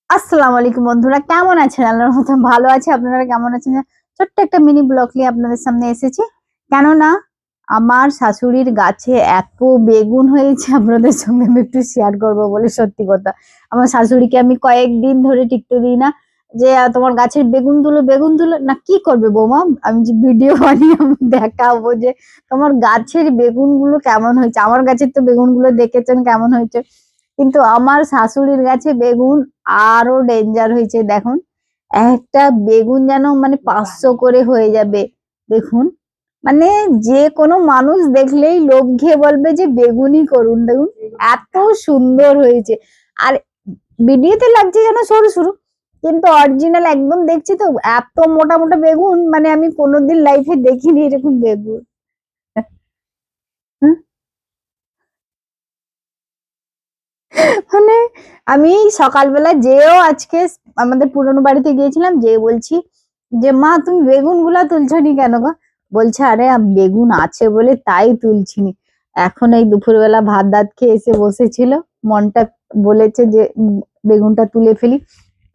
আসসালামু আলাইকুম বন্ধুরা, কেমন আছেন? আল্লাহর মতো ভালো আছে। আপনারা কেমন আছেন? ছোট্ট একটা মিনি ব্লগ নিয়ে আপনাদের সামনে এসেছি। কেননা আমার শাশুড়ির গাছে এত বেগুন হয়েছে, আপনাদের সঙ্গে আমি একটু শেয়ার করবো বলে। সত্যি কথা, আমার শাশুড়িকে আমি কয়েকদিন ধরে টিকতে দিই না যে তোমার গাছের বেগুন তুলো, বেগুন তুলো না। কি করবে বৌমা? আমি যে ভিডিও বানিয়ে আমি দেখাবো যে তোমার গাছের বেগুন গুলো কেমন হয়েছে। আমার গাছের তো বেগুন গুলো দেখেছেন কেমন হয়েছে, কিন্তু আমার শাশুড়ির গাছে বেগুন আরো ডেঞ্জার হয়েছে। দেখুন, একটা বেগুন যেন মানে 500 করে হয়ে যাবে। দেখুন, মানে যে কোনো মানুষ দেখলেই লোভ খেয়ে বলবে যে বেগুনই করুন। দেখুন, এত সুন্দর হয়েছে। আর ভিডিওতে লাগছে যেন সরু সরু, কিন্তু অরিজিনাল একদম দেখছি তো এত মোটা মোটা বেগুন, মানে আমি কোনোদিন লাইফে দেখিনি এরকম বেগুন। মানে আমি সকালবেলা যেও আজকে আমাদের পুরনো বাড়িতে গিয়েছিলাম, যে বলছি যে মা তুমি বেগুন গুলা তুলছো নি কেন গো? বলছে আরে বেগুন আছে বলে তাই তুলছি নি। এখন এই দুপুরবেলা ভাত দাত খেয়ে এসে বসেছিল, মনটা বলেছে যে বেগুনটা তুলে ফেলি,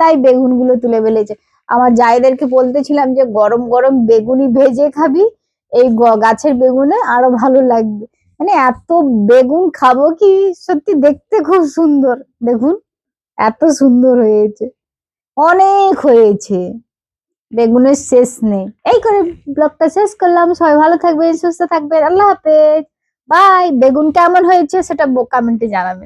তাই বেগুন গুলো তুলে ফেলেছে। আমার জায়দেরকে বলতেছিলাম যে গরম গরম বেগুনি ভেজে খাবি, এই গাছের বেগুনে আরো ভালো লাগবে। মানে এত বেগুন খাবো কি, সত্যি দেখতে খুব সুন্দর। দেখুন, এত সুন্দর হয়েছে, অনেক হয়েছে, বেগুনের শেষ নেই। এই করে ব্লগটা শেষ করলাম। সবাই ভালো থাকবেন, সুস্থ থাকবেন, আল্লাহ হাফেজ, বাই। বেগুন কেমন হয়েছে সেটা কমেন্টে জানাবেন।